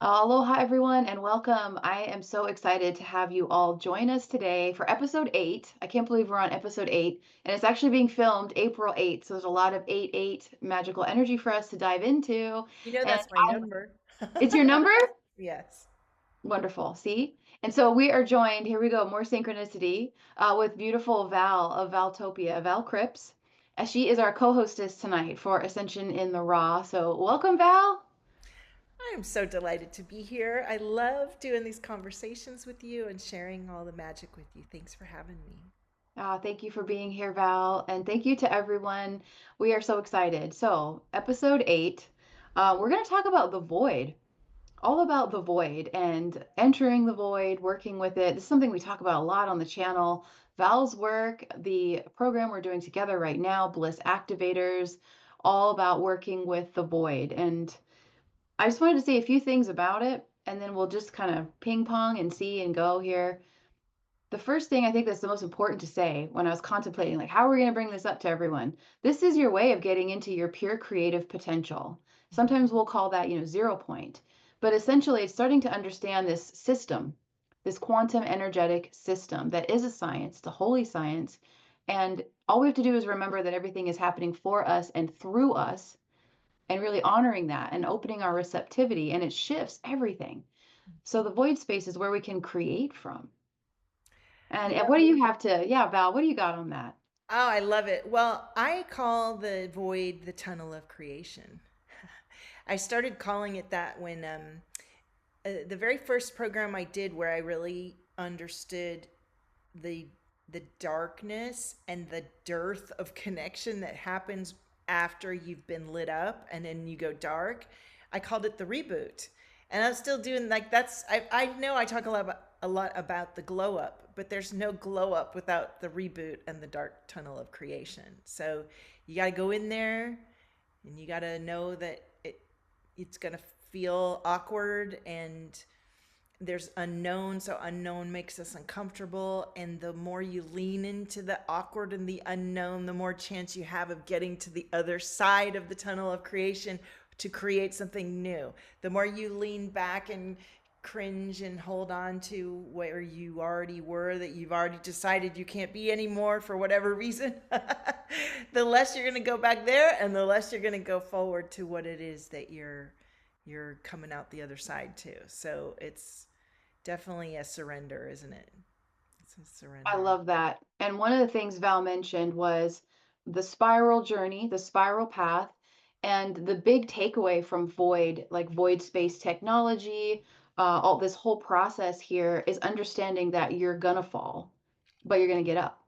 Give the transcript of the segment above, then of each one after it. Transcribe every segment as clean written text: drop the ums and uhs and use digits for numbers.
Aloha, everyone, and welcome. I am so excited to have you all join us today for episode 8. I can't believe we're on episode 8, and it's actually being filmed April 8th. So there's a lot of 8-8 magical energy for us to dive into. You know, And that's my number. it's your number? Yes. Wonderful. See? And so we are joined, here we go, more synchronicity, with beautiful Val of Valtopia, Val Cripps, as she is our co hostess tonight for Ascension in the Raw. So welcome, Val. I am so delighted to be here. I love doing these conversations with you and sharing all the magic with you. Thanks for having me. Thank you for being here, Val, and thank you to everyone. We are so excited. So, episode 8, we're going to talk about the void, all about the void and entering the void, working with it. This is something we talk about a lot on the channel. Val's work, the program we're doing together right now, Bliss Activators, all about working with the void. And I just wanted to say a few things about it, and then we'll just kind of ping pong and see and go here. The first thing I think that's the most important to say when I was contemplating, like, how are we going to bring this up to everyone? This is your way of getting into your pure creative potential. Sometimes we'll call that, 0 point. But essentially, it's starting to understand this system, this quantum energetic system that is a science, the holy science. And all we have to do is remember that everything is happening for us and through us, and really honoring that and opening our receptivity, and it shifts everything. So the void space is where we can create from. And You what do know, you have to, yeah, Val, what do you got on that? oh, I love it. Well, I call the void the tunnel of creation. I started calling it that when the very first program I did where I really understood the the darkness and the dearth of connection that happens after you've been lit up and then you go dark. I called it the reboot. And I'm still doing like that's I know I talk a lot about the glow up, but there's no glow up without the reboot and the dark tunnel of creation. So you got to go in there and you got to know that it's going to feel awkward and there's unknown, so unknown makes us uncomfortable, and the more you lean into the awkward and the unknown, the more chance you have of getting to the other side of the tunnel of creation to create something new. The more you lean back and cringe and hold on to where you already were, that you've already decided you can't be anymore for whatever reason, the less you're going to go back there and the less you're going to go forward to what it is that you're coming out the other side to. So it's definitely a surrender, isn't it? It's a I surrender. love that. And one of the things Val mentioned was the spiral journey, the spiral path, and the big takeaway from void, like void space technology, all this whole process here is understanding that you're gonna fall, but you're gonna get up.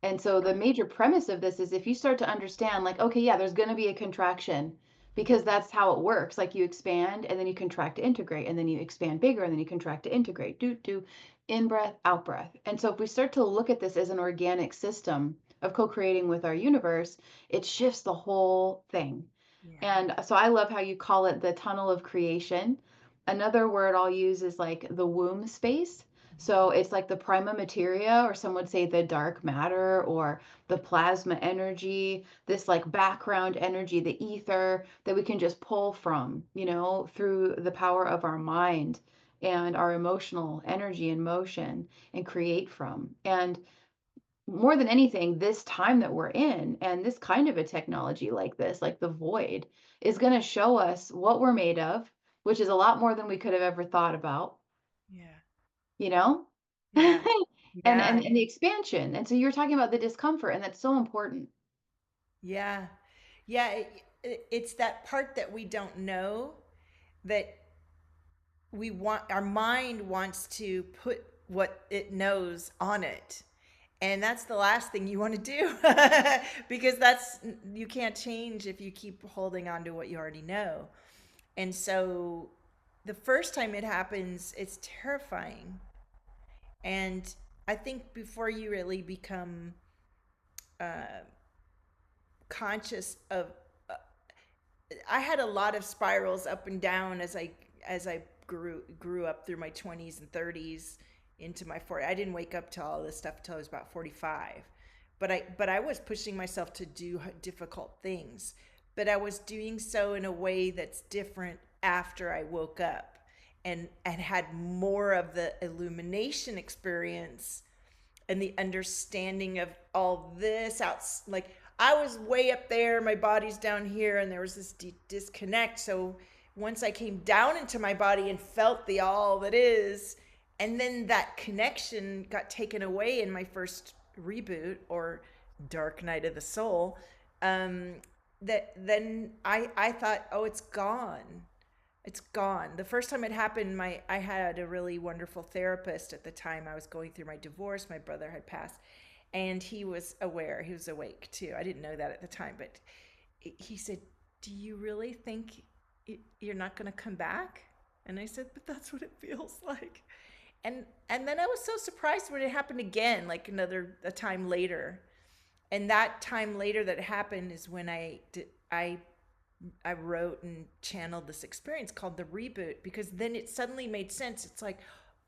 And so the major premise of this is if you start to understand, like, okay, yeah, there's going to be a contraction because that's how it works. Like you expand and then you contract to integrate, and then you expand bigger and then you contract to integrate. Do in breath, out breath. And so if we start to look at this as an organic system of co-creating with our universe, it shifts the whole thing. Yeah. And so I love how you call it the tunnel of creation. Another word I'll use is like the womb space. So it's like the prima materia, or some would say the dark matter, or the plasma energy, this like background energy, the ether that we can just pull from, through the power of our mind and our emotional energy and motion and create from. And more than anything, this time that we're in and this kind of a technology like this, like the void, is going to show us what we're made of, which is a lot more than we could have ever thought about, Yeah. you know? Yeah. And the expansion. And so you're talking about the discomfort, and that's so important. Yeah. Yeah. It's that part that we don't know that our mind wants to put what it knows on it. And that's the last thing you want to do because you can't change if you keep holding on to what you already know. And so the first time it happens, it's terrifying. And I think before you really become uh, conscious of, uh, I had a lot of spirals up and down as I grew up through my 20s and 30s into my 40s. I didn't wake up to all this stuff until I was about 45. But I was pushing myself to do difficult things. But I was doing so in a way that's different after I woke up. and had more of the illumination experience and the understanding of all this out. Like I was way up there, my body's down here, and there was this disconnect. So once I came down into my body and felt the all that is, and then that connection got taken away in my first reboot or dark night of the soul, um, that then I thought, oh, it's gone. It's gone. The first time it happened, I had a really wonderful therapist at the time. I was going through my divorce. My brother had passed, and he was aware. He was awake too. I didn't know that at the time, but he said, "Do you really think you're not going to come back?" And I said, "But that's what it feels like." And then I was so surprised when it happened again, like a time later. And that time later that happened is when I wrote and channeled this experience called the reboot, because then it suddenly made sense. It's like,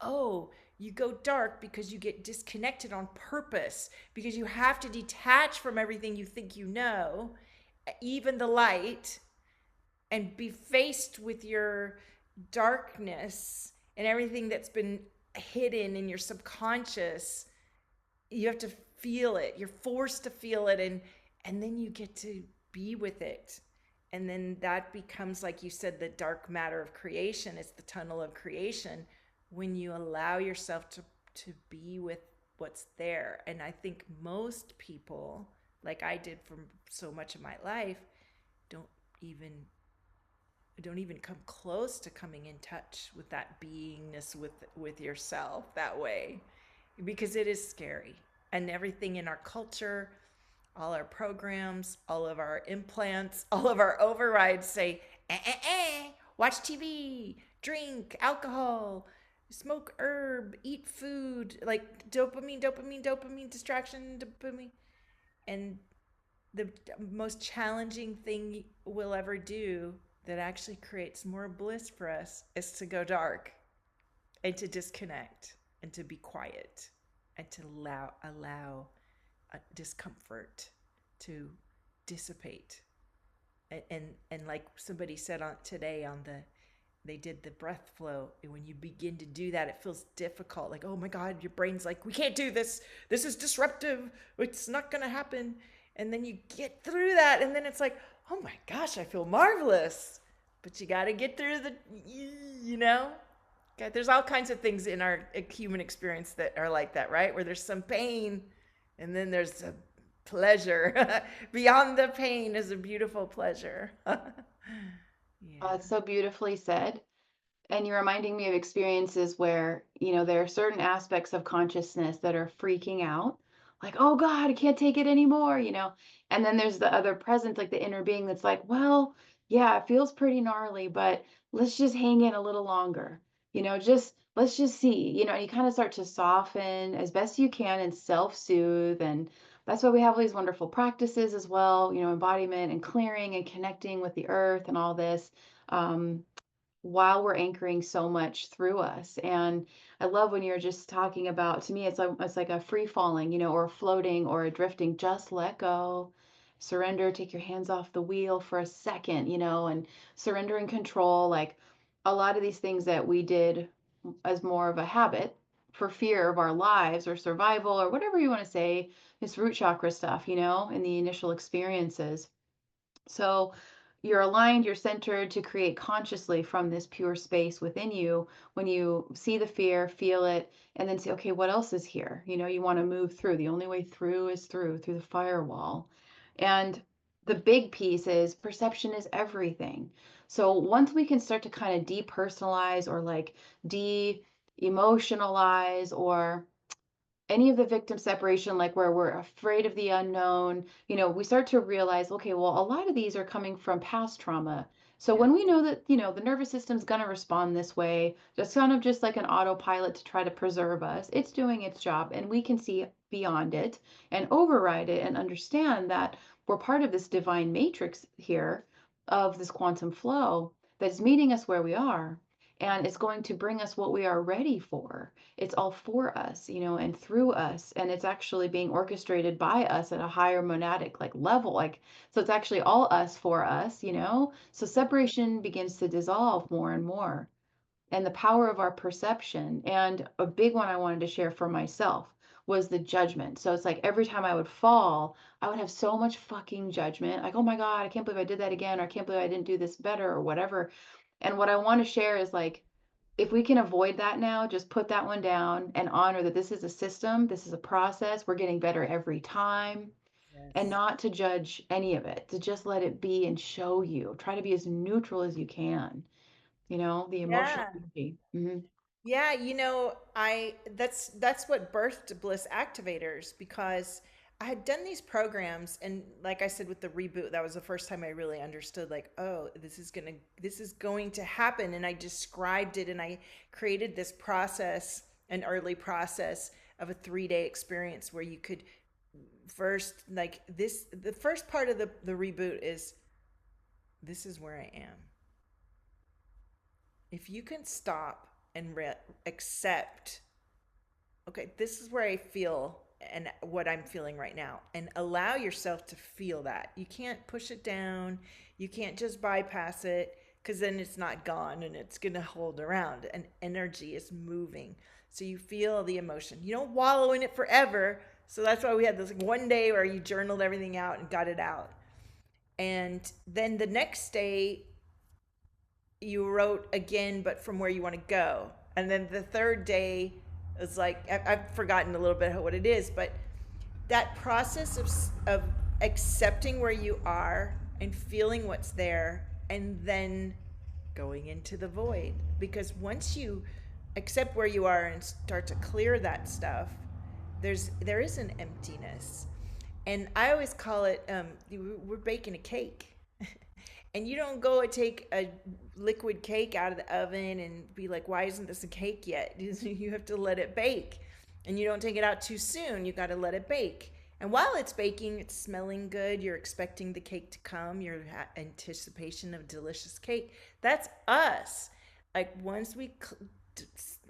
oh, you go dark because you get disconnected on purpose, because you have to detach from everything you think you know, even the light, and be faced with your darkness and everything that's been hidden in your subconscious. You have to feel it. You're forced to feel it, and then you get to be with it. And then that becomes, like you said, the dark matter of creation. It's the tunnel of creation when you allow yourself to be with what's there. And I think most people, like I did for so much of my life, don't even don't even come close to coming in touch with that beingness with yourself that way, because it is scary. And everything in our culture, all our programs, all of our implants, all of our overrides say, watch TV, drink alcohol, smoke herb, eat food, like dopamine, dopamine, dopamine, distraction, dopamine. And the most challenging thing we'll ever do that actually creates more bliss for us is to go dark and to disconnect and to be quiet and to allow discomfort to dissipate. And like somebody said on today on they did the breath flow, and when you begin to do that, it feels difficult, like, oh my god, your brain's like, we can't do this, this is disruptive, it's not gonna happen. And then you get through that, and then it's like, oh my gosh, I feel marvelous. But you got to get through the, you know, okay, there's all kinds of things in our human experience that are like that, right? Where there's some pain, and then there's a pleasure. Beyond the pain is a beautiful pleasure. Yeah. It's so beautifully said. And you're reminding me of experiences where, there are certain aspects of consciousness that are freaking out, like, oh God, I can't take it anymore. And then there's the other presence, like the inner being that's like, well, yeah, it feels pretty gnarly, but let's just hang in a little longer. Just let's just see, and you kind of start to soften as best you can and self-soothe. And that's why we have all these wonderful practices as well, embodiment and clearing and connecting with the earth and all this. Um, while we're anchoring so much through us. And I love when you're just talking about, to me, it's like a free falling, or floating or a drifting. Just let go, surrender, take your hands off the wheel for a second, and surrender and control. Like a lot of these things that we did as more of a habit for fear of our lives or survival or whatever you want to say, this root chakra stuff, in the initial experiences. So you're aligned, you're centered to create consciously from this pure space within you. When you see the fear, feel it, and then say, okay, what else is here? You want to move through. The only way through is through the firewall. And the big piece is perception is everything. So once we can start to kind of depersonalize or like de-emotionalize or any of the victim separation, like where we're afraid of the unknown, we start to realize, okay, well, a lot of these are coming from past trauma. So Yeah. when we know that, the nervous system's going to respond this way, just kind of just like an autopilot to try to preserve us, it's doing its job. And we can see beyond it and override it and understand that we're part of this divine matrix here of this quantum flow that's meeting us where we are. And it's going to bring us what we are ready for. It's all for us, and through us, and it's actually being orchestrated by us at a higher monadic like level, like, so it's actually all us for us. So separation begins to dissolve more and more. and the power of our perception. And a big one I wanted to share for myself was the judgment. So it's like every time I would fall, I would have so much fucking judgment. Like, oh my God, I can't believe I did that again, or I can't believe I didn't do this better, or whatever. And what I want to share is like, if we can avoid that now, just put that one down and honor that this is a system, this is a process, we're getting better every time, and Yes. not to judge any of it, to just let it be and show you. Try to be as neutral as you can, the emotional Yeah. energy. Hmm. Yeah, I that's what birthed Bliss Activators, because I had done these programs, and like I said with the reboot, that was the first time I really understood, like, oh, this is going to happen, and I described it, and I created this process, an early process of a 3-day experience where you could first, like, the first part of the reboot is, this is where I am. If you can stop and accept, okay, this is where I feel and what I'm feeling right now, and allow yourself to feel that. You can't push it down. You can't just bypass it, because then it's not gone and it's going to hold around, and energy is moving. So you feel the emotion. You don't wallow in it forever. So that's why we had this one day where you journaled everything out and got it out. And then the next day, you wrote again, but from where you want to go. And then the third day is like, I've forgotten a little bit what it is, but that process of accepting where you are and feeling what's there, and then going into the void. Because once you accept where you are and start to clear that stuff, there is an emptiness. And I always call it, we're baking a cake. And you don't go and take a liquid cake out of the oven and be like, why isn't this a cake yet? You have to let it bake. And you don't take it out too soon. You got to let it bake. And while it's baking, it's smelling good. You're expecting the cake to come. Your anticipation of delicious cake. That's us. Like, once we,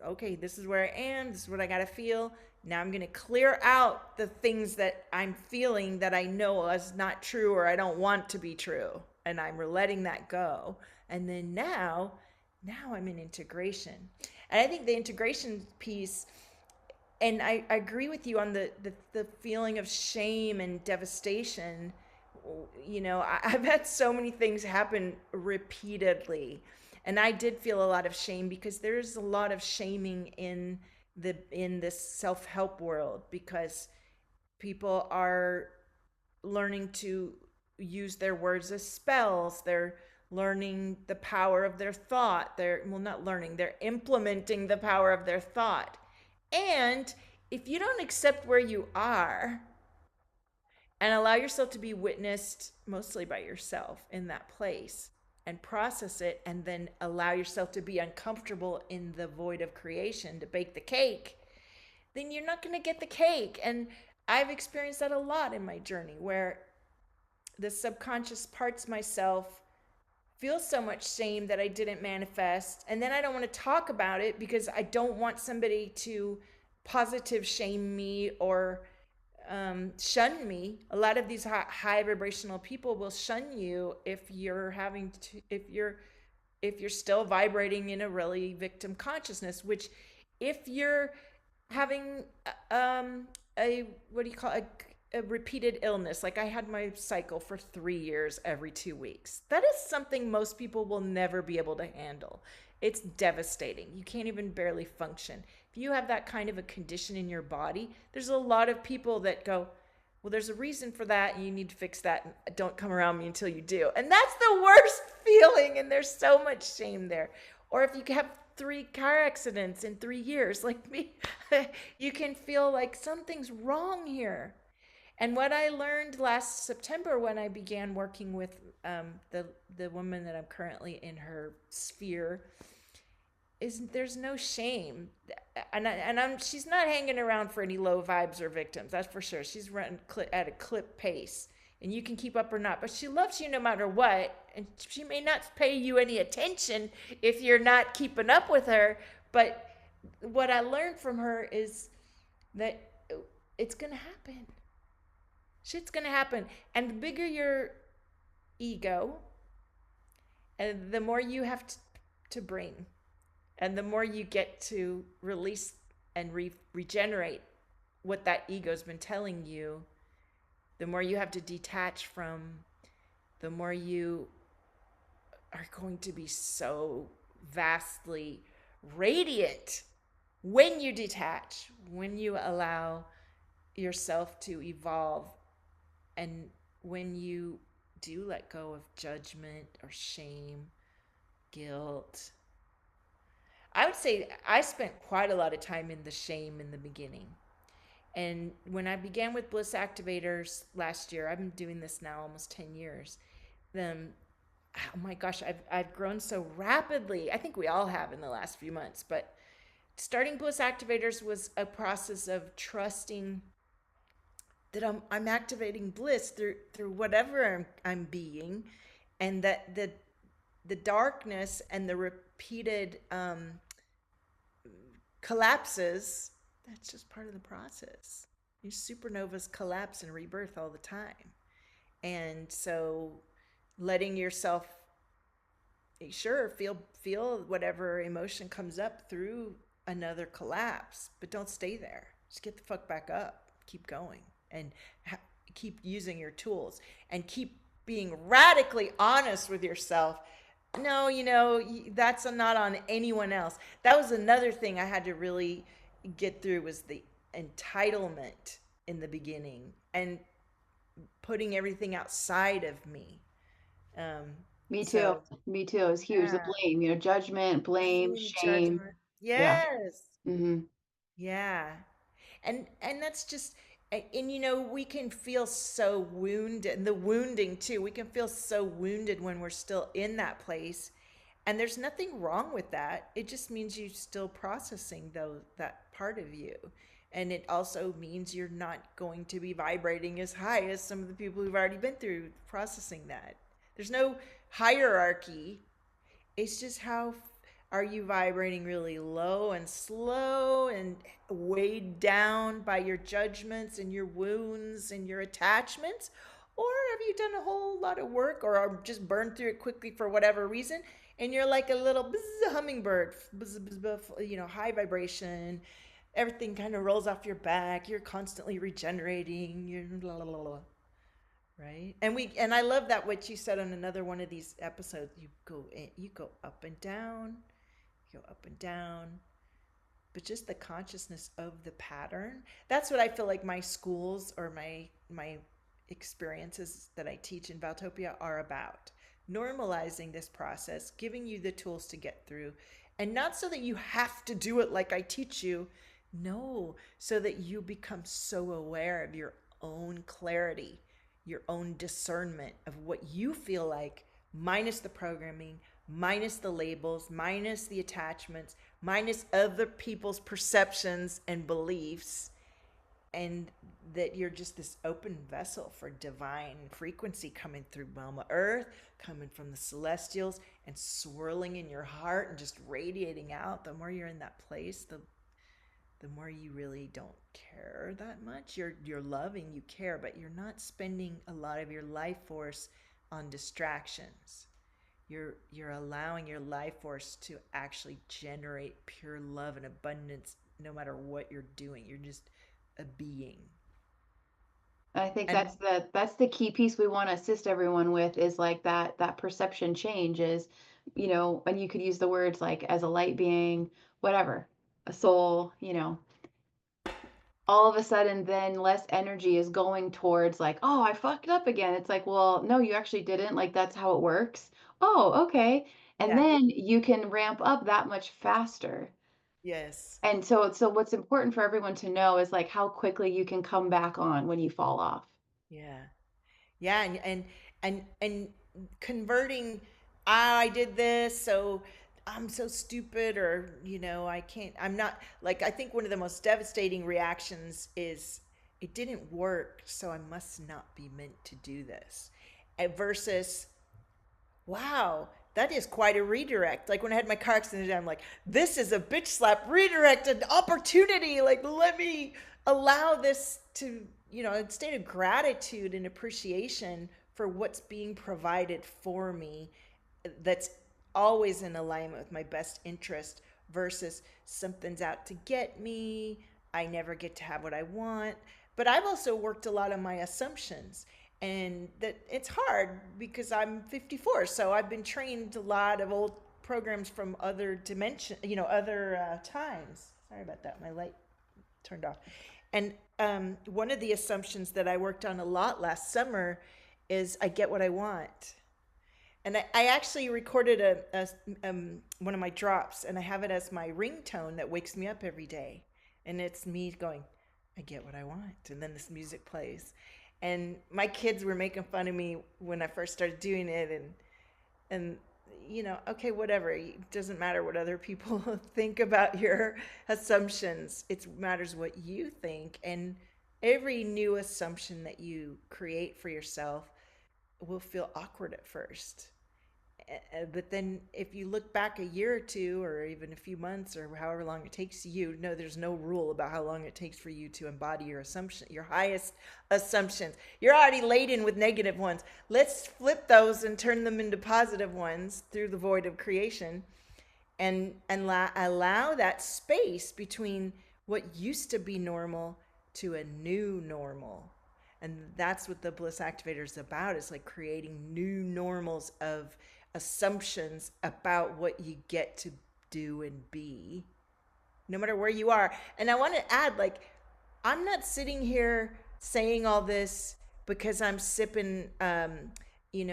okay, this is where I am. This is what I got to feel. Now I'm going to clear out the things that I'm feeling that I know is not true or I don't want to be true. And I'm letting that go. And then now I'm in integration. And I think the integration piece, and I agree with you on the feeling of shame and devastation. I've had so many things happen repeatedly. And I did feel a lot of shame, because there's a lot of shaming in this self-help world, because people are learning to use their words as spells. They're learning the power of their thought. Not learning, they're implementing the power of their thought. And if you don't accept where you are and allow yourself to be witnessed mostly by yourself in that place, and process it, and then allow yourself to be uncomfortable in the void of creation to bake the cake, then you're not going to get the cake. And I've experienced that a lot in my journey, where the subconscious parts myself feel so much shame that I didn't manifest. And then I don't want to talk about it, because I don't want somebody to positive shame me or shun me. A lot of these high vibrational people will shun you if you're still vibrating in a really victim consciousness. Which, if you're having a what do you call a repeated illness, like I had my cycle for 3 years every 2 weeks, that is something most people will never be able to handle. It's devastating. You can't even barely function. If you have that kind of a condition in your body, there's a lot of people that go, well, there's a reason for that, and you need to fix that, and don't come around me until you do. And that's the worst feeling, and there's so much shame there. Or if you have 3 car accidents in 3 years, like me, you can feel like something's wrong here. And what I learned last September, when I began working with the woman that I'm currently in her sphere, is there's no shame. And she's not hanging around for any low vibes or victims, that's for sure. She's running at a clip pace, and you can keep up or not, but she loves you no matter what. And she may not pay you any attention if you're not keeping up with her. But what I learned from her is that it's gonna happen. Shit's gonna happen. And the bigger your ego, and the more you have to bring. And the more you get to release and regenerate what that ego's been telling you, the more you have to detach from, the more you are going to be so vastly radiant when you detach, when you allow yourself to evolve, and when you do let go of judgment or shame, guilt. I would say I spent quite a lot of time in the shame in the beginning. And when I began with Bliss Activators last year, I've been doing this now almost 10 years. Um, oh my gosh, I've grown so rapidly. I think we all have in the last few months, but starting Bliss Activators was a process of trusting that I'm activating bliss through whatever I'm being, and that the darkness and the repeated collapses, that's just part of the process. These supernovas collapse and rebirth all the time. And so letting yourself, sure, feel whatever emotion comes up through another collapse, but don't stay there. Just get the fuck back up, keep going, and keep using your tools, and keep being radically honest with yourself. No, that's not on anyone else. That was another thing I had to really get through, was the entitlement in the beginning, and putting everything outside of me. Um, Me too. so Me too. It's huge. The yeah, blame, judgment, blame, blame, shame. judgment. Yeah. Yes. Hmm. Yeah. And that's just, and we can feel so wounded, and the wounding too. We can feel so wounded when we're still in that place. And there's nothing wrong with that. It just means you're still processing that part of you. And it also means you're not going to be vibrating as high as some of the people who've already been through processing that. There's no hierarchy. It's just how are you vibrating really low and slow and weighed down by your judgments and your wounds and your attachments? Or have you done a whole lot of work, or are just burned through it quickly for whatever reason? And you're like a little hummingbird, high vibration. Everything kind of rolls off your back. You're constantly regenerating. You're la la la la. Right. And I love that what you said on another one of these episodes. You go up and down, you go up and down, but just the consciousness of the pattern. That's what I feel like my schools, or my experiences that I teach in Valtopia, are about. Normalizing this process, giving you the tools to get through, and not so that you have to do it like I teach you. No, so that you become so aware of your own clarity, your own discernment of what you feel like, minus the programming, minus the labels, minus the attachments, minus other people's perceptions and beliefs, and that you're just this open vessel for divine frequency coming through Mama Earth, coming from the celestials, and swirling in your heart and just radiating out. The more you're in that place, the more you really don't care that much. You're loving, you care, but you're not spending a lot of your life force on distractions. You're allowing your life force to actually generate pure love and abundance no matter what you're doing. You're just a being. I think And that's the key piece we want to assist everyone with, is like that perception change is, and you could use the words like as a light being, whatever, a soul, all of a sudden then less energy is going towards like, oh, I fucked up again. It's like, well, no, you actually didn't. Like that's how it works. Oh, okay. And yeah, then you can ramp up that much faster. yes. And so what's important for everyone to know is like how quickly you can come back on when you fall off. Yeah. Yeah, and converting, I did this, so I'm so stupid, or I can't, I'm not, like, I think one of the most devastating reactions is, it didn't work, so I must not be meant to do this. Versus, wow, that is quite a redirect. Like when I had my car accident, I'm like, this is a bitch slap redirect, an opportunity. Like, let me allow this to, a state of gratitude and appreciation for what's being provided for me, that's always in alignment with my best interest, versus something's out to get me. I never get to have what I want. But I've also worked a lot on my assumptions, and that it's hard because I'm 54. So I've been trained a lot of old programs from other dimension, other times. Sorry about that. My light turned off. And one of the assumptions that I worked on a lot last summer is I get what I want. And I actually recorded one of my drops, and I have it as my ringtone that wakes me up every day. And it's me going, I get what I want. And then this music plays. And my kids were making fun of me when I first started doing it. And okay, whatever. It doesn't matter what other people think about your assumptions. It matters what you think. And every new assumption that you create for yourself will feel awkward at first. But then if you look back a year or two, or even a few months, or however long it takes you, no, there's no rule about how long it takes for you to embody your assumption, your highest assumptions. You're already laden with negative ones. Let's flip those and turn them into positive ones through the void of creation, and allow that space between what used to be normal to a new normal. And that's what the Bliss Activator is about. It's like creating new normals of assumptions about what you get to do and be, no matter where you are. And I want to add, like, I'm not sitting here saying all this because I'm sipping,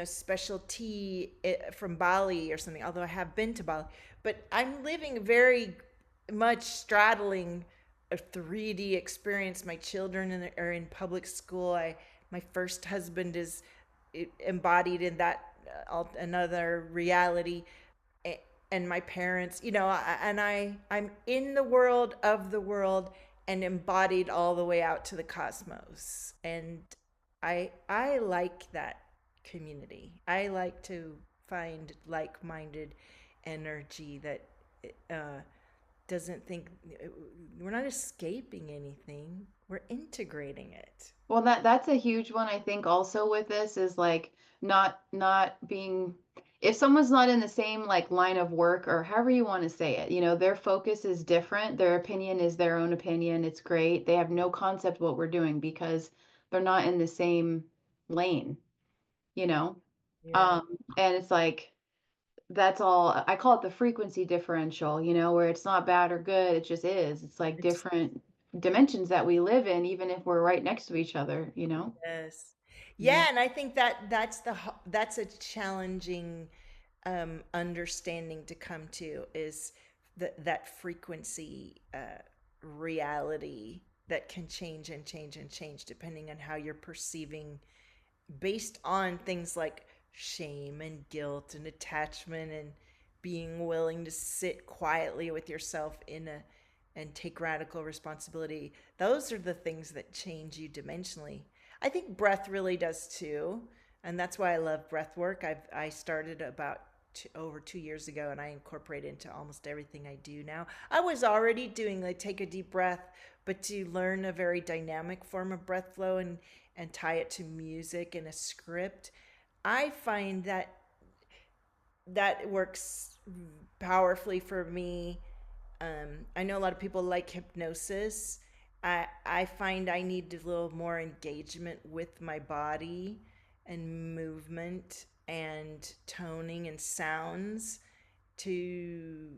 special tea from Bali or something, although I have been to Bali. But I'm living very much straddling a 3D experience. My children are in public school. My first husband is embodied in that another reality, and my parents, I'm in the world of the world and embodied all the way out to the cosmos. And I like that community. I like to find like-minded energy that uh, doesn't think we're not escaping anything. We're integrating it. Well, that's a huge one I think also with this is like not being if someone's not in the same like line of work or however you want to say it, their focus is different, their opinion is their own opinion. It's great. They have no concept what we're doing because they're not in the same lane, you know? Yeah. Um, and it's like that's all I call it the frequency differential, where it's not bad or good, it just is. It's like It's different dimensions that we live in, even if we're right next to each other, Yes. Yeah. Yeah, and I think that that's a challenging understanding to come to, is that frequency reality that can change and change and change depending on how you're perceiving, based on things like shame and guilt and attachment, and being willing to sit quietly with yourself and take radical responsibility. Those are the things that change you dimensionally. I think breath really does too, and that's why I love breath work. I started about over 2 years ago, and I incorporate it into almost everything I do now. I was already doing like take a deep breath, but to learn a very dynamic form of breath flow and tie it to music and a script, I find that works powerfully for me. I know a lot of people like hypnosis. I find I need a little more engagement with my body and movement and toning and sounds to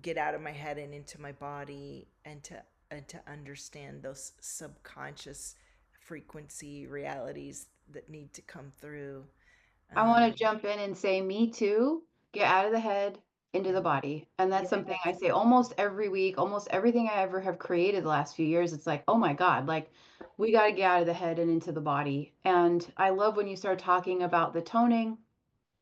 get out of my head and into my body, and to understand those subconscious frequency realities that need to come through. I want Um, to jump in and say, me too. Get out of the head, into the body. And that's something I yes, say almost every week, almost everything I ever have created the last few years. It's like, oh my God, like we got to get out of the head and into the body. And I love when you start talking about the toning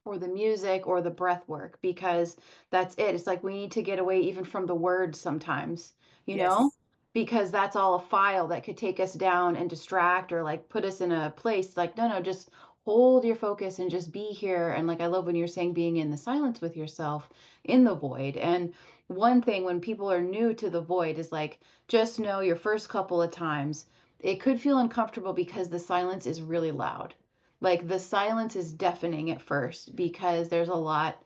or the music or the breath work because that's it. It's like we need to get away even from the words sometimes, you know, yes, because that's all a file that could take us down and distract or like put us in a place like, no, no, just hold your focus and just be here. And like, I love when you're saying being in the silence with yourself in the void. And one thing when people are new to the void is like, just know your first couple of times, it could feel uncomfortable because the silence is really loud, like the silence is deafening at first because there's a lot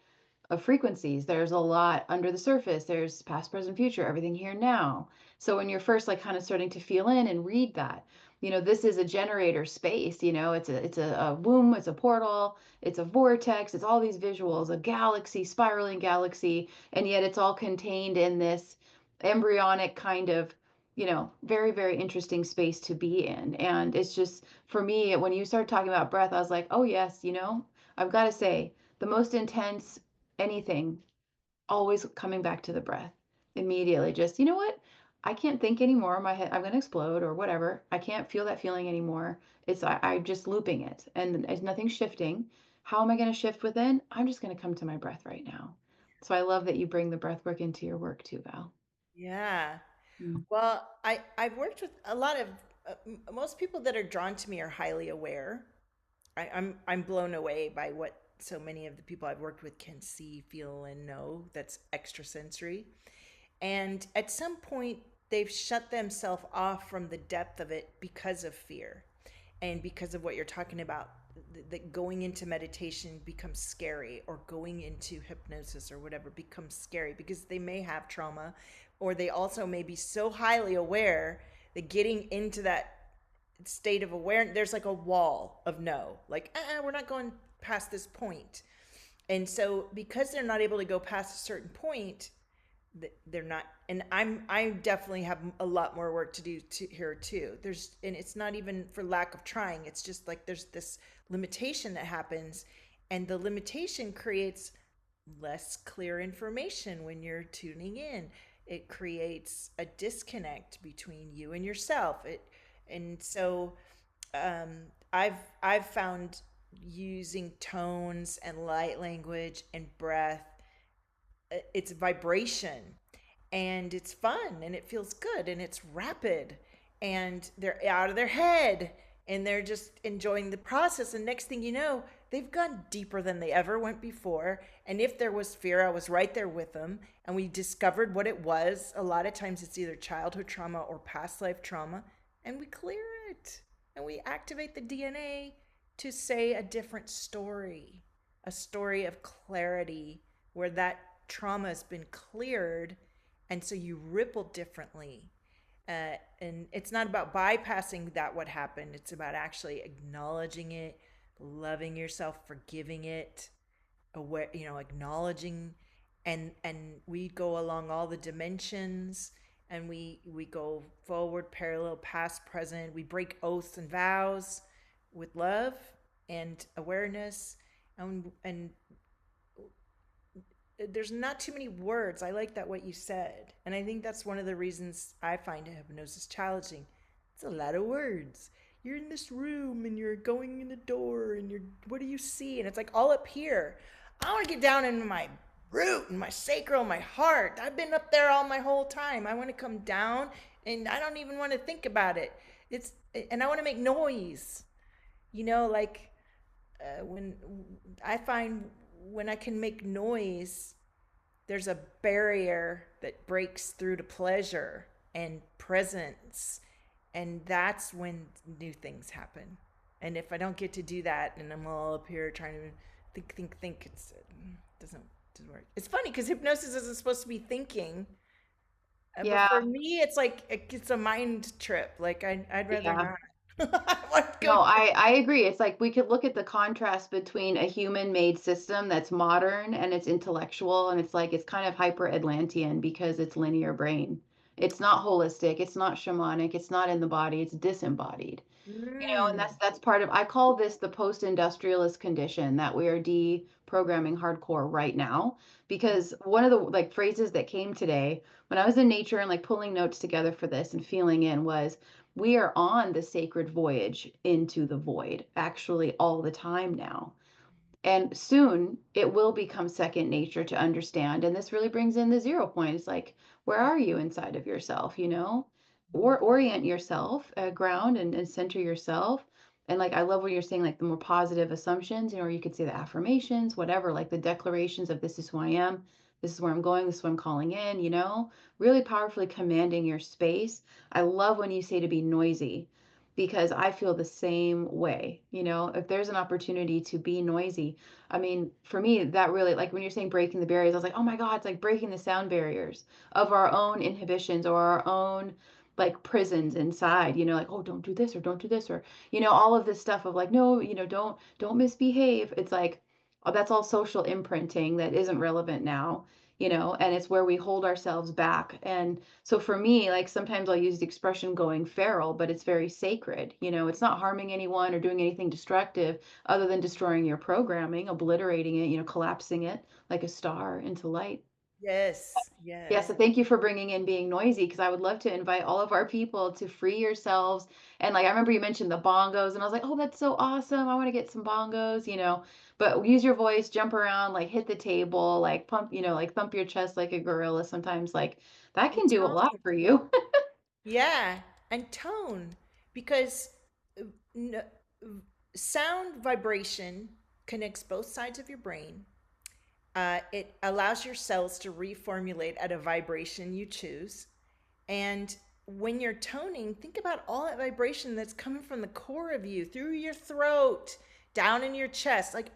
of frequencies. There's a lot under the surface. There's past, present, future, everything here now. So when you're first like kind of starting to feel in and read that, this is a generator space, it's a womb, it's a portal, it's a vortex, it's all these visuals, a galaxy, spiraling galaxy, and yet it's all contained in this embryonic kind of very, very interesting space to be in. And it's just, for me, when you started talking about breath, I was like, oh, yes, I've got to say, the most intense anything, always coming back to the breath immediately. Just, you know what? I can't think anymore. My head, I'm going to explode or whatever. I can't feel that feeling anymore. I'm just looping it and there's nothing shifting. How am I going to shift within? I'm just going to come to my breath right now. So I love that you bring the breath work into your work too, Val. Yeah. Mm. Well, I've worked with a lot of most people that are drawn to me are highly aware. I'm blown away by what so many of the people I've worked with can see, feel, and know. That's extrasensory. And at some point, they've shut themselves off from the depth of it because of fear and because of what you're talking about. That going into meditation becomes scary, or going into hypnosis or whatever becomes scary because they may have trauma, or they also may be so highly aware that getting into that state of awareness, there's like a wall of no, like, we're not going past this point. And so because they're not able to go past a certain point, they're not. And I definitely have a lot more work to do here too. And it's not even for lack of trying, it's just like there's this limitation that happens, and the limitation creates less clear information when you're tuning in. It creates a disconnect between you and yourself. And so um, I've found using tones and light language and breath, it's vibration, and it's fun, and it feels good, and it's rapid, and they're out of their head, and they're just enjoying the process. And next thing you know, they've gone deeper than they ever went before. And if there was fear, I was right there with them, and we discovered what it was. A lot of times it's either childhood trauma or past life trauma, and we clear it, and we activate the DNA to say a different story, a story of clarity, where that trauma has been cleared, and so you ripple differently. And it's not about bypassing that what happened, it's about actually acknowledging it, loving yourself, forgiving it, aware, acknowledging. And we go along all the dimensions, and we go forward, parallel, past, present. We break oaths and vows with love and awareness. And there's not too many words. I like that what you said. And I think that's one of the reasons I find hypnosis challenging. It's a lot of words. You're in this room and you're going in the door, and what do you see? And it's like all up here. I want to get down into my root and my sacral, my heart. I've been up there all my whole time. I want to come down, and I don't even want to think about it. And I want to make noise. Like, when I find, when I can make noise, there's a barrier that breaks through to pleasure and presence. And that's when new things happen. And if I don't get to do that, and I'm all up here trying to think, it doesn't work. It's funny because hypnosis isn't supposed to be thinking. But Yeah, for me, it's like it's a mind trip. Like I'd rather yeah. not. I want to go. No, I agree. It's like we could look at the contrast between a human-made system that's modern and it's intellectual, and it's like it's kind of hyper-Atlantean because it's linear brain. It's not holistic, it's not shamanic, it's not in the body, it's disembodied. And Mm. that's part of, I call this the post-industrialist condition that we are deprogramming hardcore right now. Because one of the like phrases that came today when I was in nature and like pulling notes together for this and feeling in was, we are on the sacred voyage into the void actually all the time now. And soon it will become second nature to understand. And this really brings in the 0 point. It's like, where are you inside of yourself, Or orient yourself, ground and center yourself. And like, I love what you're saying, like the more positive assumptions, or you could say the affirmations, whatever, like the declarations of this is who I am, this is where I'm going, this is what I'm calling in, really powerfully commanding your space. I love when you say to be noisy, because I feel the same way. You know, if there's an opportunity to be noisy, I mean, for me, that really, like when you're saying breaking the barriers, I was like, oh my God, it's like breaking the sound barriers of our own inhibitions or our own like prisons inside, you know, like, oh, don't do this or don't do this, or, you know, all of this stuff of like, no, you know, don't misbehave. It's like, oh, that's all social imprinting that isn't relevant now, you know, and it's where we hold ourselves back. And so for me, like sometimes I'll use the expression going feral, but it's very sacred. You know, it's not harming anyone or doing anything destructive other than destroying your programming, obliterating it, you know, collapsing it like a star into light. Yes, Yeah, so yes. thank you for bringing in being noisy because I would love to invite all of our people to free yourselves. And like I remember you mentioned the bongos, and I was like, oh, that's so awesome. I want to get some bongos, you know. But use your voice, jump around, like hit the table, like pump, you know, like thump your chest like a gorilla. Sometimes like that And can do a lot tone. for you. Yeah, and tone because uh, n- sound vibration connects both sides of your brain. It allows your cells to reformulate at a vibration you choose. And when you're toning, think about all that vibration that's coming from the core of you, through your throat, down in your chest. Like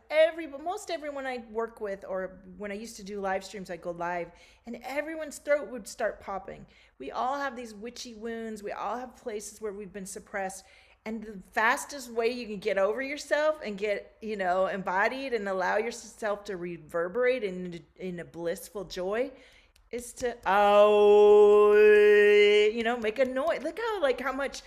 most everyone I work with, or when I used to do live streams, I go live, and everyone's throat would start popping. We all have these witchy wounds. We all have places where we've been suppressed. And the fastest way you can get over yourself and get, embodied and allow yourself to reverberate in a blissful joy is to make a noise. Look how much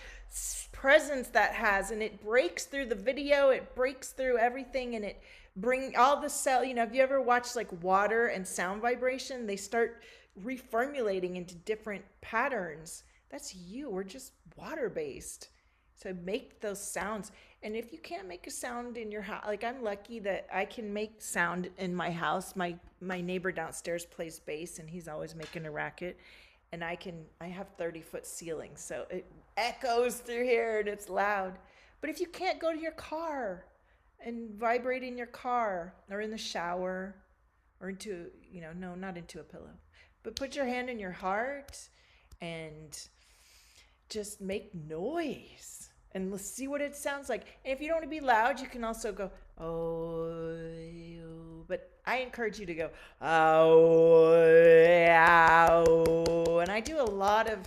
presence that has, and it breaks through the video, it breaks through everything, and it bring all the cell. Have you ever watched like water and sound vibration? They start reformulating into different patterns. That's you. We're just water based. So make those sounds. And if you can't make a sound in your house, like I'm lucky that I can make sound in my house. My neighbor downstairs plays bass and he's always making a racket. And I have 30-foot ceilings, so it echoes through here and it's loud. But if you can't go to your car and vibrate in your car or in the shower or into, no, not into a pillow, but put your hand in your heart and just make noise and let's see what it sounds like. And if you don't want to be loud, you can also go, oh, but I encourage you to go, oh, ow. And I do a lot of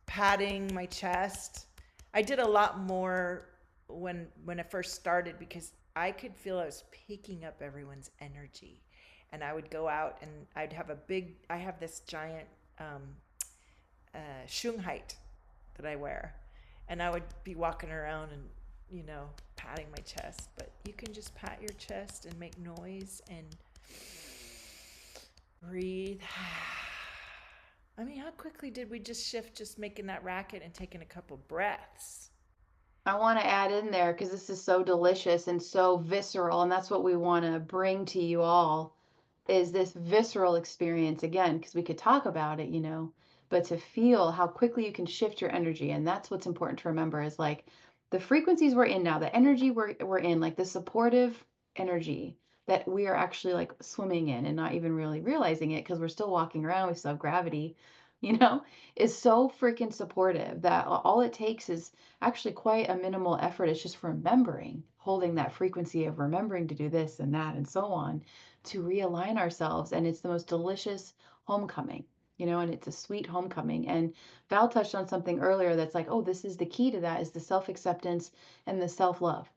patting my chest. I did a lot more when I first started because I could feel I was picking up everyone's energy. And I would go out and I have this giant Shunghite that I wear. And I would be walking around and, patting my chest. But you can just pat your chest and make noise and breathe. I mean, how quickly did we just shift just making that racket and taking a couple breaths? I want to add in there because this is so delicious and so visceral, and that's what we want to bring to you all is this visceral experience again, because we could talk about it, you know, but to feel how quickly you can shift your energy. And that's what's important to remember is like the frequencies we're in now, the energy we're in, like the supportive energy that we are actually like swimming in and not even really realizing it because we're still walking around, we still have gravity, you know, is so freaking supportive that all it takes is actually quite a minimal effort. It's just remembering, holding that frequency of remembering to do this and that and so on to realign ourselves. And it's the most delicious homecoming, you know, and it's a sweet homecoming. And Val touched on something earlier that's like, oh, this is the key to that is the self acceptance and the self love.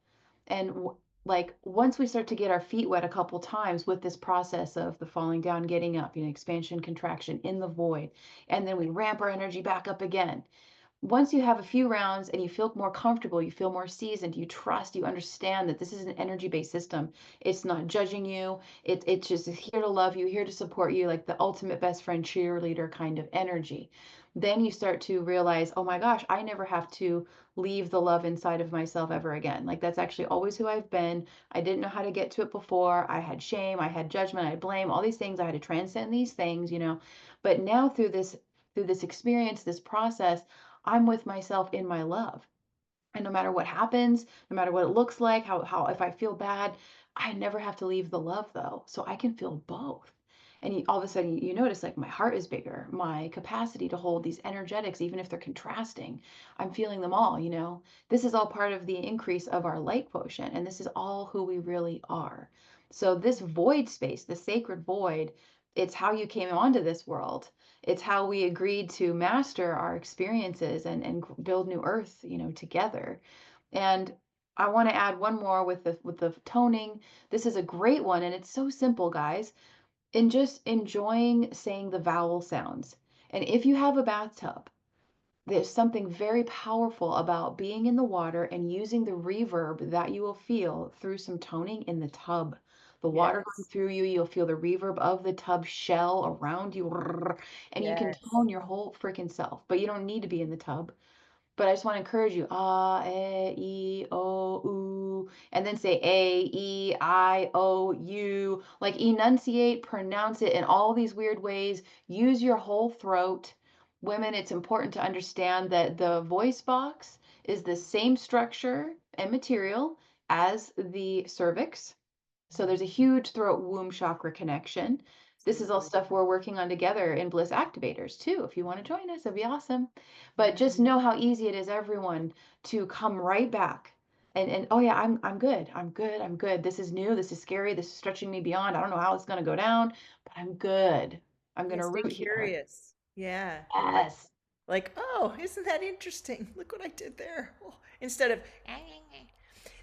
And like once we start to get our feet wet a couple times with this process of the falling down, getting up, you know, expansion, contraction in the void, and then we ramp our energy back up again, once you have a few rounds and you feel more comfortable, you feel more seasoned, you trust, you understand that this is an energy-based system. It's not judging you. It's just here to love you, here to support you, like the ultimate best friend cheerleader kind of energy. Then you start to realize, oh my gosh, I never have to leave the love inside of myself ever again. Like that's actually always who I've been. I didn't know how to get to it before. I had shame, I had judgment, I had blame, all these things. I had to transcend these things, you know. But now through this experience, this process, I'm with myself in my love. And no matter what happens, no matter what it looks like, how if I feel bad, I never have to leave the love though. So I can feel both. And all of a sudden you notice like my heart is bigger, my capacity to hold these energetics, even if they're contrasting, I'm feeling them all, you know. This is all part of the increase of our light quotient, and this is all who we really are. So this void space, the sacred void, it's how you came onto this world. It's how we agreed to master our experiences and build new earth, you know, together. And I want to add one more with the toning. This is a great one, and it's so simple, guys. In just enjoying saying the vowel sounds. And if you have a bathtub, there's something very powerful about being in the water and using the reverb that you will feel through some toning in the tub. The water going Yes. through you, you'll feel the reverb of the tub shell around you, and you can Yes. tone your whole freaking self. But you don't need to be in the tub. But I just want to encourage you, ah, o, oo, and then say A, E, I, O, U. Like enunciate, pronounce it in all these weird ways. Use your whole throat. Women, it's important to understand that the voice box is the same structure and material as the cervix. So there's a huge throat womb chakra connection. This is all Absolutely. stuff we're working on together in Bliss Activators too. If you want to join us, it'd be awesome. But just know how easy it is, everyone, to come right back and oh yeah, I'm good. I'm good. I'm good. This is new. This is scary. This is stretching me beyond. I don't know how it's gonna go down, but I'm good. I'm Yeah, gonna stay root here. curious. Yeah. Yes. Like, oh, isn't that interesting? Look what I did there. Oh, instead of,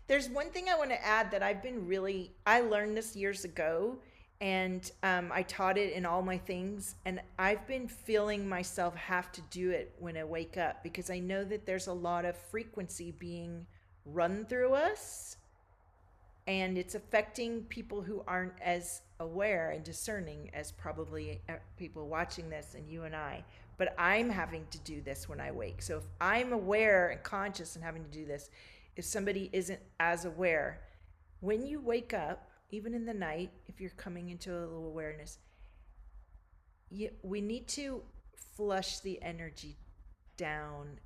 there's one thing I want to add that I learned this years ago, and I taught it in all my things. And I've been feeling myself have to do it when I wake up because I know that there's a lot of frequency being run through us, and it's affecting people who aren't as aware and discerning as probably people watching this and you and I. But I'm having to do this when I wake. So if I'm aware and conscious and having to do this, if somebody isn't as aware, when you wake up, even in the night, if you're coming into a little awareness, we need to flush the energy down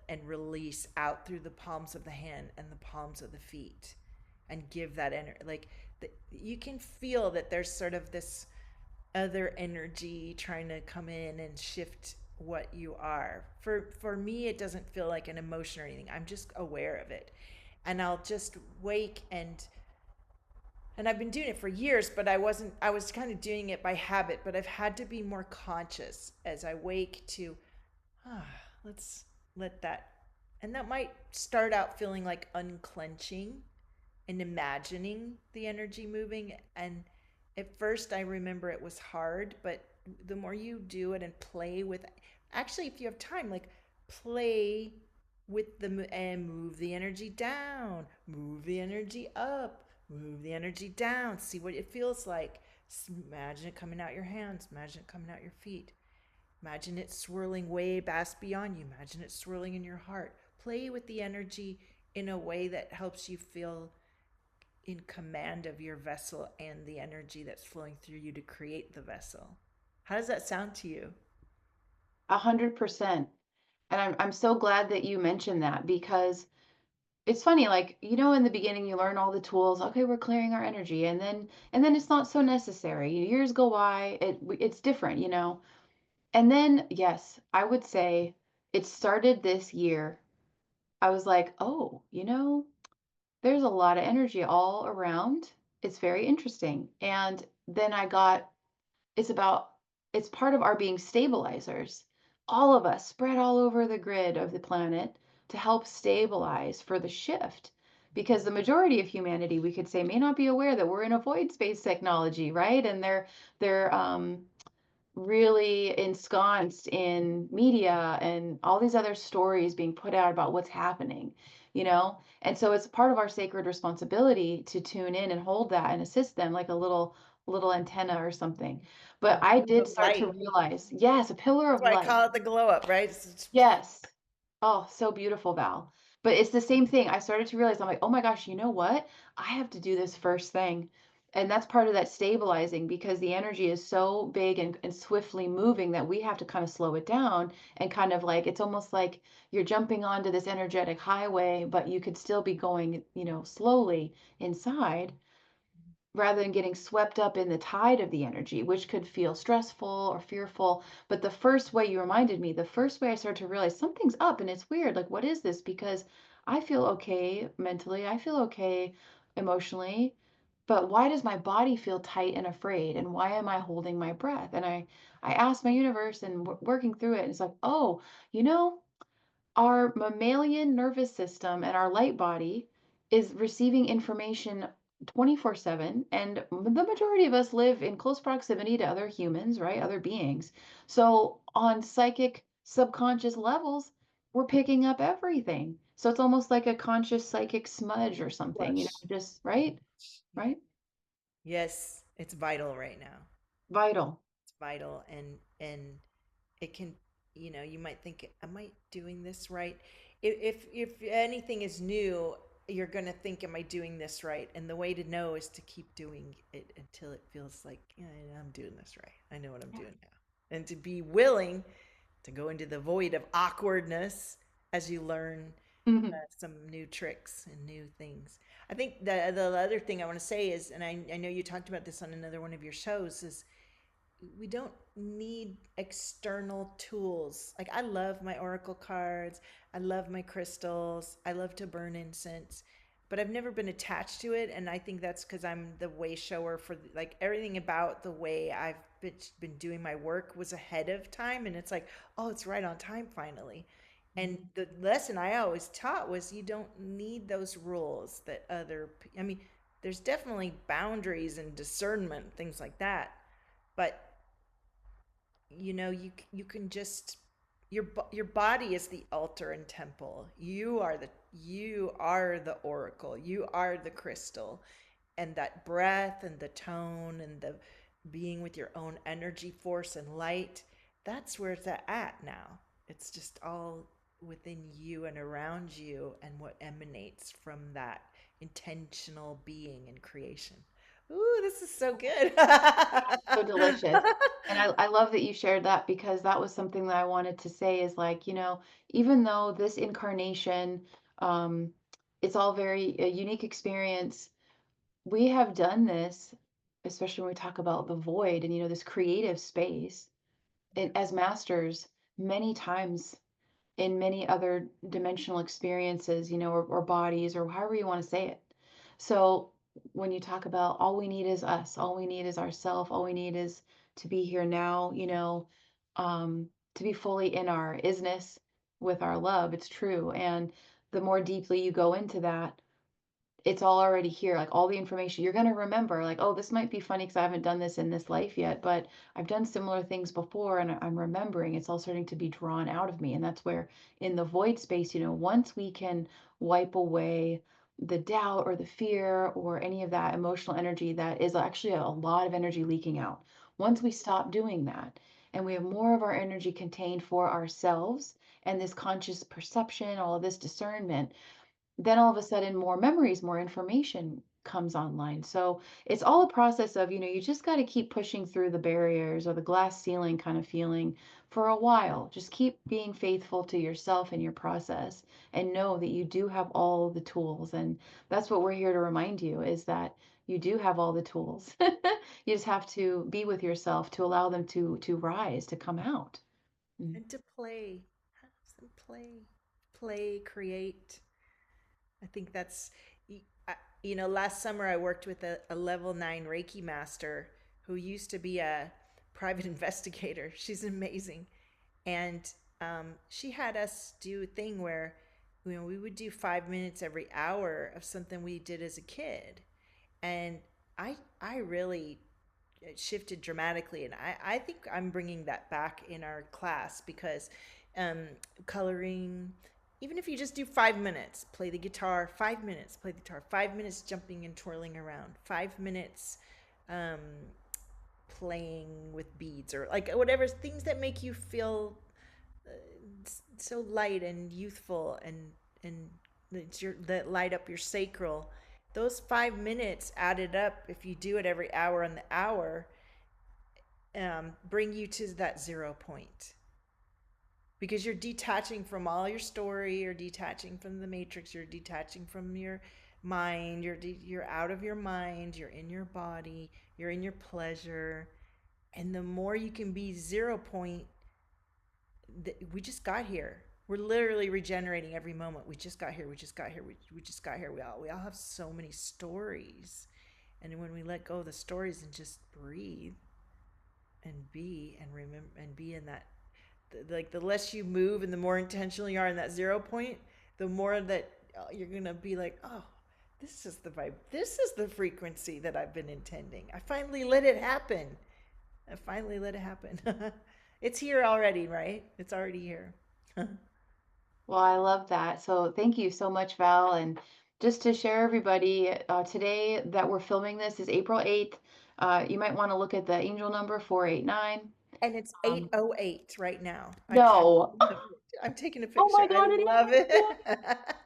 and release out through the palms of the hand and the palms of the feet and give that energy you can feel that there's sort of this other energy trying to come in and shift what you are. For me it doesn't feel like an emotion or anything. I'm just aware of it. And I'll just wake and I've been doing it for years, but I was kind of doing it by habit, but I've had to be more conscious as I wake to ah, let's let that. And that might start out feeling like unclenching and imagining the energy moving. And at first, I remember it was hard, but the more you do it and play with, actually, if you have time, like play with and move the energy down, move the energy up, move the energy down, see what it feels like. Imagine it coming out your hands, imagine it coming out your feet. Imagine it swirling way past beyond you. Imagine it swirling in your heart. Play with the energy in a way that helps you feel in command of your vessel and the energy that's flowing through you to create the vessel. How does that sound to you? 100%. And I'm so glad that you mentioned that because it's funny, like, you know, in the beginning you learn all the tools. Okay, we're clearing our energy, and then it's not so necessary. Years go by, it's different, you know. And then yes, I would say it started this year. I was like, oh, you know, there's a lot of energy all around. It's very interesting. And then I got it's about it's part of our being stabilizers. All of us spread all over the grid of the planet to help stabilize for the shift. Because the majority of humanity, we could say, may not be aware that we're in a void space technology, right? And they're really ensconced in media and all these other stories being put out about what's happening, you know? And so it's part of our sacred responsibility to tune in and hold that and assist them like a little antenna or something. A But I beam did of start to light. realize, yes, a pillar That's of why I light. call it the glow up, right? Yes. Oh, so beautiful, Val. But it's the same thing. I started to realize, I'm like, oh my gosh, you know what? I have to do this first thing. And that's part of that stabilizing because the energy is so big and swiftly moving that we have to kind of slow it down and kind of like, it's almost like you're jumping onto this energetic highway, but you could still be going, you know, slowly inside. rather than getting swept up in the tide of the energy, which could feel stressful or fearful. But the first way you reminded me, the first way I started to realize something's up and it's weird. Like, what is this? Because I feel okay mentally, I feel okay emotionally, but why does my body feel tight and afraid? And why am I holding my breath? And I asked my universe and working through it. And it's like, oh, you know, our mammalian nervous system and our light body is receiving information 24/7, and the majority of us live in close proximity to other humans, right? Other beings. So on psychic subconscious levels, we're picking up everything. So it's almost like a conscious psychic smudge or something, Flush. just right? Yeah. Right? Yes, it's vital right now. Vital. It's vital, and it can, you might think, am I doing this right? If anything is new, you're going to think, am I doing this right? And the way to know is to keep doing it until it feels like, yeah, I'm doing this right. I know what I'm Yeah. doing now. And to be willing to go into the void of awkwardness as you learn Mhm. some new tricks and new things. I think the other thing I want to say is, and I know you talked about this on another one of your shows, is we don't need external tools. Like, I love my oracle cards, I love my crystals, I love to burn incense, but I've never been attached to it. And I think that's because I'm the way shower for, like, everything about the way I've been doing my work was ahead of time. And it's like, oh, it's right on time finally. And Mhm. the lesson I always taught was you don't need those rules that I mean, there's definitely boundaries and discernment, things like that. But you can just, your body is the altar and temple. You are the oracle, you are the crystal. And that breath and the tone and the being with your own energy force and light, that's where it's at now. It's just all within you and around you, and what emanates from that intentional being and creation. Ooh, this is so good. So delicious. And I love that you shared that because that was something that I wanted to say is like, even though this incarnation, um, it's all very a unique experience, we have done this, especially when we talk about the void and, this creative space as masters many times in many other dimensional experiences, or bodies, or however you want to say it. So when you talk about all we need is us, all we need is ourself, all we need is to be here now, to be fully in our isness with our love, it's true. And the more deeply you go into that, it's all already here, like all the information you're going to remember, like, oh, this might be funny because I haven't done this in this life yet, but I've done similar things before and I'm remembering it's all starting to be drawn out of me. And that's where in the void space, once we can wipe away the doubt or the fear or any of that emotional energy that is actually a lot of energy leaking out, once we stop doing that and we have more of our energy contained for ourselves and this conscious perception, all of this discernment, then all of a sudden more memories, more information comes online. So it's all a process of, you just got to keep pushing through the barriers or the glass ceiling kind of feeling for a while. Just keep being faithful to yourself and your process and know that you do have all the tools. And that's what we're here to remind you is that you do have all the tools. You just have to be with yourself to allow them to rise, to come out. Mm. And to play, have some play, create. I think that's, last summer I worked with a level 9 Reiki master who used to be a private investigator. She's amazing. And she had us do a thing where, we would do 5 minutes every hour of something we did as a kid. And I really shifted dramatically. And I think I'm bringing that back in our class because um, coloring, even if you just do 5 minutes, play the guitar, 5 minutes, play the guitar, 5 minutes jumping and twirling around, 5 minutes um, playing with beads, or like whatever, things that make you feel uh, so light and youthful, and that light up your sacral. Those 5 minutes added up, if you do it every hour on the hour, bring you to that 0 point, because you're detaching from all your story, you're detaching from the matrix, you're detaching from your mind. You're out of your mind, you're in your body, you're in your pleasure. And the more you can be 0 point, we just got here. We're literally regenerating every moment. We just got here. We just got here. We just got here. We all have so many stories. And when we let go of the stories and just breathe and be and remember and be in that, like the less you move and the more intentional you are in that 0 point, the more that you're going to be like, oh, this is the vibe. This is the frequency that I've been intending. I finally let it happen. I finally let it happen. It's here already, right? It's already here. Well, I love that. So thank you so much, Val. And just to share everybody, today that we're filming this is April 8th. You might want to look at the angel number 489. And it's Um, 8:08 right now. no. I'm taking a Oh picture. my I God, it love is. it.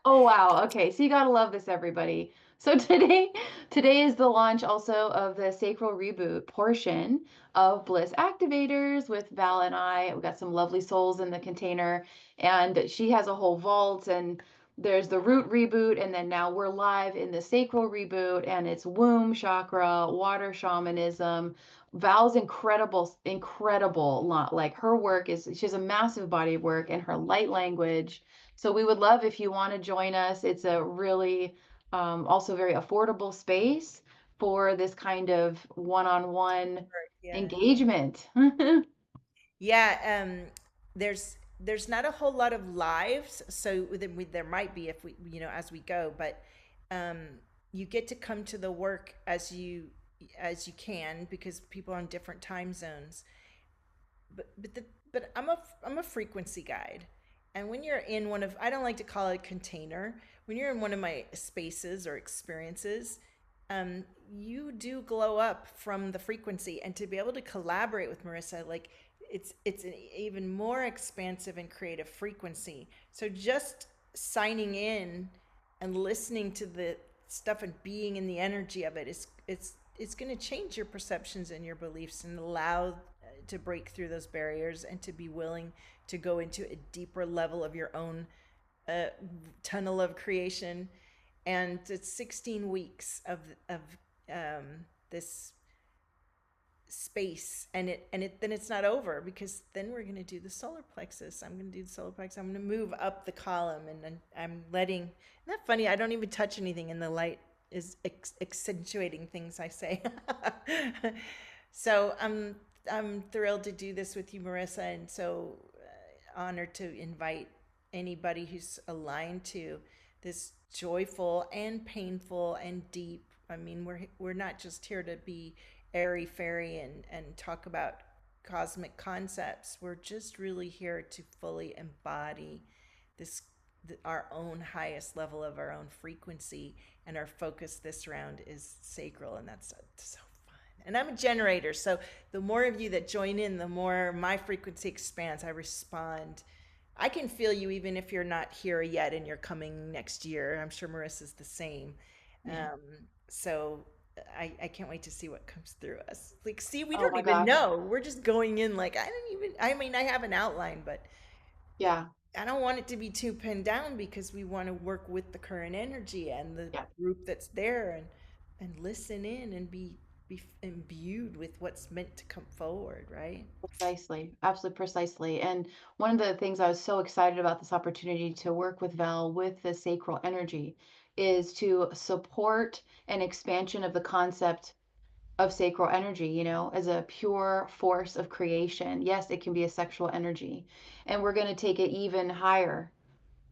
Oh wow. Okay, so you gotta love this, everybody. So today is the launch also of the Sacral Reboot portion of Bliss Activators with Val and I. We got some lovely souls in the container, and she has a whole vault, and there's the root reboot, and then now we're live in the sacral reboot, and it's womb chakra, water shamanism. Val's incredible, incredible. Like her work is, she has a massive body of work, and her light language, so we would love if you want to join us. It's a really also very affordable space for this kind of one-on-one Yeah. engagement. Yeah, there's not a whole lot of lives, so there might be if we, as we go, but um, you get to come to the work as you can because people are on different time zones. But I'm a frequency guide, and when you're in one of, I don't like to call it a container. When you're in one of my spaces or experiences, you do glow up from the frequency, and to be able to collaborate with Marissa, like it's an even more expansive and creative frequency. So just signing in and listening to the stuff and being in the energy of it is it's going to change your perceptions and your beliefs and allow to break through those barriers and to be willing to go into a deeper level of your own uh, tunnel of creation. And it's 16 weeks of this space, and then it's not over, because then we're going to do the solar plexus. I'm going to do the solar plexus. I'm going to move up the column, and then I'm letting, isn't that funny, I don't even touch anything, and the light is accentuating things I say. So I'm thrilled to do this with you, Marissa, and so honored to invite anybody who's aligned to this joyful and painful and deep. I mean, we're not just here to be airy fairy and talk about cosmic concepts. We're just really here to fully embody this our own highest level of our own frequency, and our focus this round is sacral, and that's so fun. And I'm a generator, so the more of you that join in, the more my frequency expands. I respond. I can feel you even if you're not here yet and you're coming next year. I'm sure Marissa's the same. Yeah. Um, so I can't wait to see what comes through us. Like, see, we Oh don't my even gosh. know. We're just going in like, I mean, I have an outline, but Yeah. I don't want it to be too pinned down, because we want to work with the current energy and the Yeah. group that's there, and listen in and be imbued with what's meant to come forward, right? Precisely, absolutely precisely. And one of the things I was so excited about this opportunity to work with Val with the sacral energy is to support an expansion of the concept of sacral energy, as a pure force of creation. Yes, it can be a sexual energy. And we're going to take it even higher.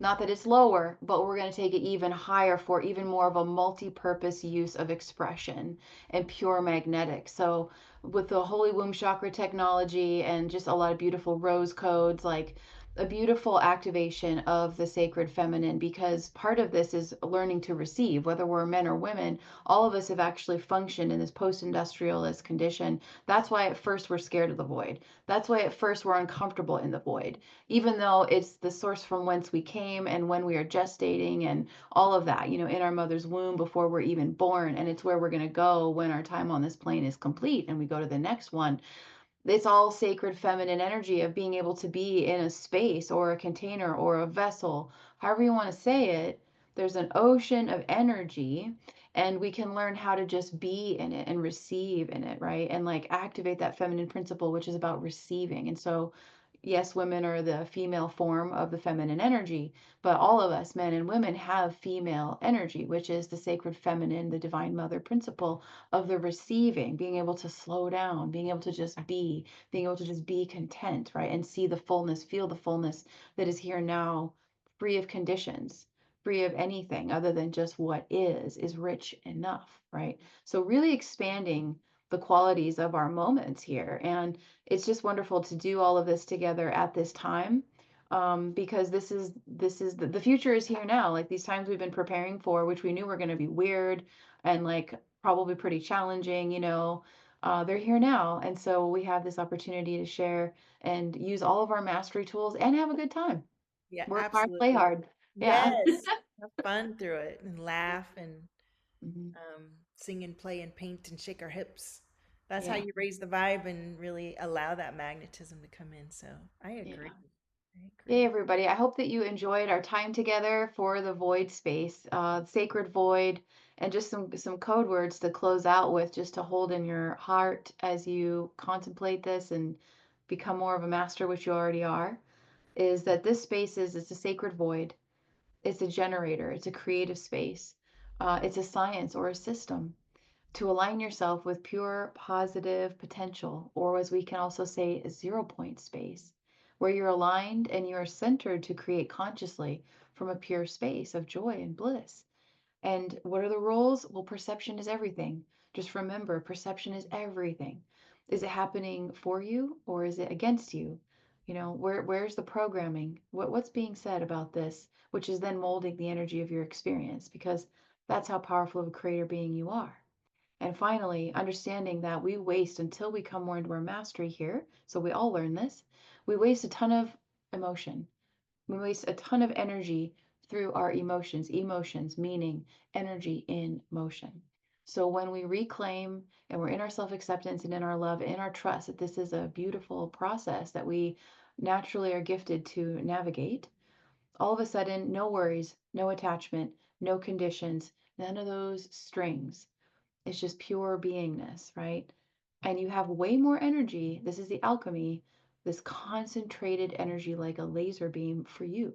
Not that it's lower, but we're going to take it even higher for even more of a multi-purpose use of expression and pure magnetic. So with the Holy Womb Chakra technology and just a lot of beautiful rose codes, like a beautiful activation of the sacred feminine, because part of this is learning to receive, whether we're men or women. All of us have actually functioned in this post-industrialist condition. That's why at first we're scared of the void. That's why at first we're uncomfortable in the void, even though it's the source from whence we came and when we are gestating and all of that, in our mother's womb before we're even born. And it's where we're going to go when our time on this plane is complete and we go to the next one. It's all sacred feminine energy of being able to be in a space or a container or a vessel, however you want to say it, There's an ocean of energy, and we can learn how to just be in it and receive in it, right? And like activate that feminine principle, which is about receiving. And so, yes, women are the female form of the feminine energy, but all of us, men and women, have female energy, which is the sacred feminine, the divine mother principle of the receiving, being able to slow down, being able to just be, being able to just be content, right? And see the fullness, feel the fullness that is here now, free of conditions, free of anything other than just what is rich enough, right? So really expanding the qualities of our moments here. And it's just wonderful to do all of this together at this time. Because this is the future is here now. Like these times we've been preparing for, which we knew were going to be weird and like probably pretty challenging, they're here now. And so we have this opportunity to share and use all of our mastery tools and have a good time. Yeah, Work hard, play absolutely. hard. Yeah. Yes. Have fun through it and laugh and Mhm. sing and play and paint and shake our hips. That's how Yeah. you raise the vibe and really allow that magnetism to come in. So I Yeah. agree. I Hey, agree. everybody. I hope that you enjoyed our time together for the void space, sacred void, and just some code words to close out with, just to hold in your heart as you contemplate this and become more of a master, which you already are, is that this space is it's a sacred void. It's a generator. It's a creative space. It's a science or a system to align yourself with pure positive potential, or as we can also say, a 0 point space, where you're aligned and you're centered to create consciously from a pure space of joy and bliss. And what are the rules? Well, perception is everything. Just remember, perception is everything. Is it happening for you or is it against you? Where's the programming? What's being said about this, which is then molding the energy of your experience, because that's how powerful of a creator being you are. And finally, understanding that we waste until we come more into our mastery here. So we all learn this. We waste a ton of emotion. We waste a ton of energy through our emotions, emotions meaning energy in motion. So when we reclaim and we're in our self acceptance and in our love, in our trust that this is a beautiful process that we naturally are gifted to navigate, all of a sudden, no worries, no attachment, no conditions, none of those strings. It's just pure beingness, right? And you have way more energy. This is the alchemy, this concentrated energy like a laser beam for you,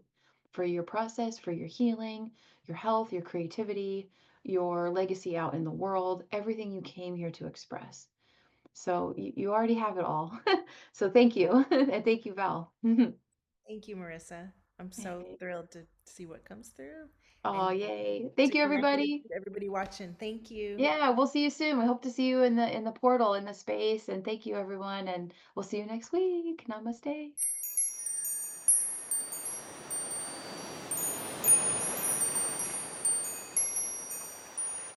for your process, for your healing, your health, your creativity, your legacy out in the world, everything you came here to express. So you already have it all. So thank you. And thank you, Val. Thank you, Marissa. I'm so thrilled to see what comes through Oh, and yay. to Thank you, connect with everybody. everybody watching. Thank you. Yeah, we'll see you soon. We hope to see you in the portal in the space. And thank you everyone. And we'll see you next week. Namaste.